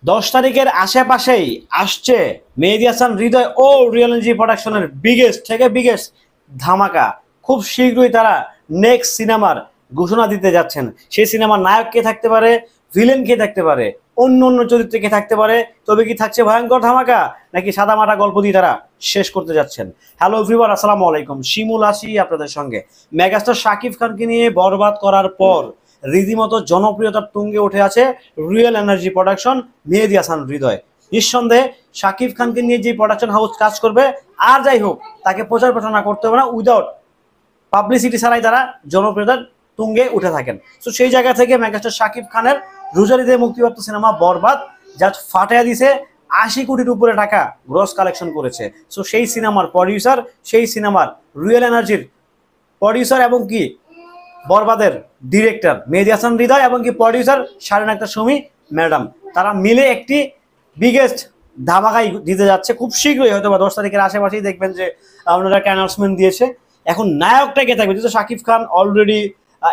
10 তারিখের আশেপাশেই আসছে মেহেদী হাসান হৃদয় ও রিয়েল এনার্জি প্রোডাকশনের বিগেস্ট থেকে বিগেস্ট ধামাকা। খুব শীঘ্রই তারা নেক্সট সিনেমার ঘোষণা দিতে যাচ্ছেন। সেই সিনেমার নায়ক কে থাকতে পারে, ভিলেন কে থাকতে পারে, অন্য অন্য চরিত্রে কে থাকতে পারে, তবে কি থাকছে ভয়ঙ্কর ধামাকা নাকি সাদামাটা গল্প দিয়ে তারা শেষ করতে যাচ্ছেন? হ্যালো এভরিওয়ান, আসসালামু আলাইকুম। শিমুল আছি আপনাদের সঙ্গে। মেগাস্টার শাকিব খানকে নিয়ে বরবাদ করার পর রীতিমতো জনপ্রিয়তার তুঙ্গে উঠে আছে রিয়েল এনার্জি প্রোডাকশন, মেহেদী হাসান হৃদয়। নিঃসন্দেহে শাকিব খানকে নিয়ে যে প্রোডাকশন হাউস কাজ করবে, আর যাই হোক তাকে প্রচার প্রচারণা করতে হবে না, উইদাউট পাবলিসিটি ছাড়াই তারা জনপ্রিয়তার তুঙ্গে উঠে থাকেন। তো সেই জায়গা থেকে মেগাস্টার শাকিব খানের রোজারিতে মুক্তিপ্রাপ্ত সিনেমা বরবাদ জাস্ট ফাটাইয়া দিছে, 80 কোটির উপরে টাকা গ্রস কালেকশন করেছে। সো সেই সিনেমার প্রডিউসার, সেই সিনেমার রিয়েল এনার্জির প্রডিউসার এবং কি বরবাদের ডিরেক্টর মেহেদী হাসান হৃদয় এবং কি প্রডিউসার শারীন আক্তার সুমি ম্যাডাম, তারা মিলে একটি বিগেস্ট ধামাকাই দিতে যাচ্ছে। খুব শীঘ্রই হয়তো বা 10 তারিখের আশেপাশেই দেখবেন যে ওনারা একটা অ্যানাউন্সমেন্ট দিয়েছে। এখন নায়কটা কে থাকবে? যেহেতু শাকিব খান অলরেডি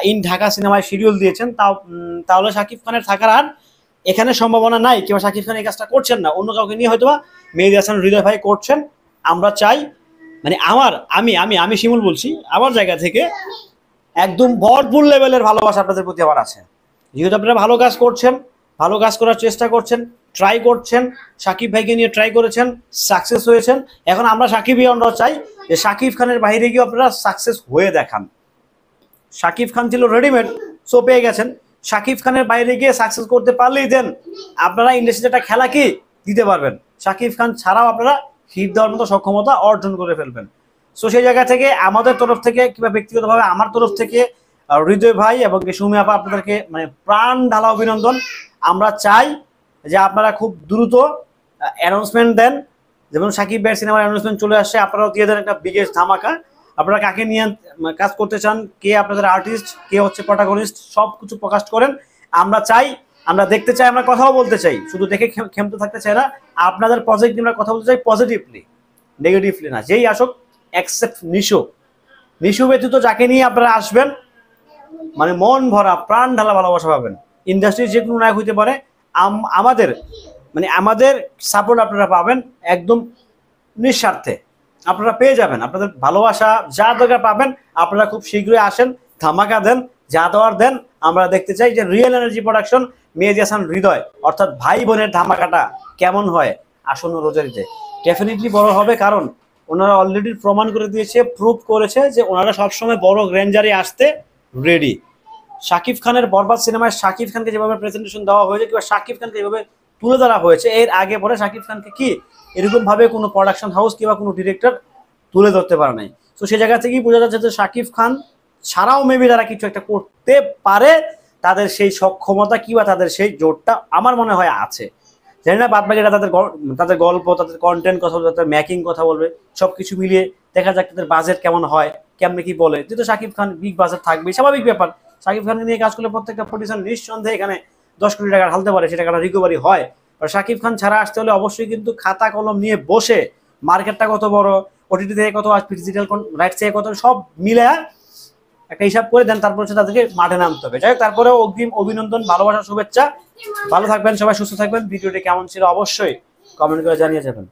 ইন ঢাকা সিনেমায় শিডিউল দিয়েছেন, তাহলে শাকিব খানের থাকার আর এখানে সম্ভাবনা নাই, কিংবা শাকিব খান এই কাজটা করছেন না, অন্য কাউকে নিয়ে হয়তো বা মেহেদী হাসান হৃদয় ভাই করছেন। আমরা চাই, মানে আমি শিমুল বলছি, আমার জায়গা থেকে একদম ভরপুর লেভেলের ভালোবাসা আপনাদের প্রতি আমার আছে। যেহেতু আপনারা ভালো কাজ করছেন, ভালো কাজ করার চেষ্টা করছেন, ট্রাই করছেন, শাকিব ভাইকে নিয়ে ট্রাই করেছেন, সাকসেস হয়েছেন। এখন আমরা শাকিবই আমরা চাই যে শাকিব খানের বাইরে গিয়ে আপনারা সাকসেস হয়ে দেখান। শাকিব খান ছিল রেডিমেড, সো পেয়ে গেছেন। শাকিব খানের বাইরে গিয়ে সাকসেস করতে পারলেই দেন আপনারা ইন্ডাস্ট্রিতে একটা খেলা কি দিতে পারবেন। শাকিব খান ছাড়াও আপনারা হিট দেওয়ার মতো সক্ষমতা অর্জন করে ফেলবেন। সো সেই জায়গা থেকে আমাদের তরফ থেকে কিংবা ব্যক্তিগতভাবে আমার তরফ থেকে হৃদয় ভাই এবং সুমি আপা আপনাদেরকে মানে প্রাণ ঢালা অভিনন্দন। আমরা চাই যে আপনারা খুব দ্রুত অ্যানাউন্সমেন্ট দেন, যেমন শাকিব ভাইয়ের সিনেমার অ্যানাউন্সমেন্ট চলে আসছে, আপনারাও দিয়ে দেন একটা বিগেস্ট ধামাকা। আপনারা কাকে নিয়ে কাজ করতে চান, কে আপনাদের আর্টিস্ট, কে হচ্ছে প্রোটাগনিস্ট, সব কিছু প্রকাশ করেন। আমরা চাই, আমরা দেখতে চাই, আমরা কথাও বলতে চাই, শুধু দেখে ক্ষমতা থাকতে চাই না। আপনাদের প্রজেক্ট নিয়ে আমরা কথা বলতে চাই পজিটিভলি, নেগেটিভলি না। যেই আসুক এক্সেপ্ট নিশু ব্যতীত যাকে নিয়ে আপনারা আসবেন মানে মন ভরা প্রাণ ঢালা ভালোবাসা পাবেন। ইন্ডাস্ট্রির যে কোনো নায়ক হইতে পারে, আমাদের সাপোর্ট আপনারা পাবেন একদম নিঃস্বার্থে। আপনারা পেয়ে যাবেন, আপনাদের ভালোবাসা যা দরকার পাবেন। আপনারা খুব শীঘ্রই আসেন, ধামাকা দেন, যা দেওয়ার দেন। আমরা দেখতে চাই যে রিয়েল এনার্জি প্রোডাকশন, মেহেদী হাসান হৃদয় অর্থাৎ ভাই বোনের ধামাকাটা কেমন হয় আসন্ন রোজারিতে। ডেফিনেটলি বড় হবে, কারণ ওনারা অলরেডি প্রমাণ করে দিয়েছে, প্রুভ করেছে যে ওনারা সবসময় বড় গ্র্যান্ডারে আসতে রেডি। শাকিব খানের বরবাদ সিনেমায় শাকিব খানকে যেভাবে প্রেজেন্টেশন দেওয়া হয়েছে কিংবা শাকিব খানকে যেভাবে তুলে ধরা হয়েছে, এর আগে পরে শাকিব খানকে কি এরকমভাবে কোনো প্রোডাকশন হাউস কিংবা কোনো ডিরেক্টর তুলে ধরতে পারে নাই। তো সেই জায়গা থেকেই বোঝা যাচ্ছে যে শাকিব খান ছাড়াও মেবি তারা কিছু একটা করতে পারে। তাদের সেই সক্ষমতা কিংবা তাদের সেই জোরটা আমার মনে হয় আছে। জানি না বাদ বাকিটা তাদের গল্প, তাদের কন্টেন্ট কথা বলবে, তাদের মেকিং কথা বলবে, সব কিছু মিলিয়ে দেখা যাক তাদের বাজেট কেমন হয়, কেমনে কি বলে। যেহেতু শাকিব খান বিগ বাজেট থাকবেই, স্বাভাবিক ব্যাপার। শাকিব খানকে নিয়ে কাজ করলে প্রত্যেকটা প্রডিউসার নিঃসন্দেহে এখানে 10 কোটি টাকা ঢালতে পারে, সেটা একটা রিকভারি হয়। আর শাকিব খান ছাড়া আসতে হলে অবশ্যই কিন্তু খাতা কলম নিয়ে বসে মার্কেটটা কত বড়, ওটিটি থেকে কত আসবে, ডিজিটাল রাইটস থেকে কত, সব মিলে একটা হিসাব করে দেন, তারপর হচ্ছে তাদেরকে মাঠে নামতে হবে। যাই হোক, তারপরেও অগ্রিম অভিনন্দন, ভালোবাসা, শুভেচ্ছা। ভালো থাকবেন সবাই, সুস্থ থাকবেন। ভিডিওটি কেমন ছিল অবশ্যই কমেন্ট করে জানিয়ে যাবেন।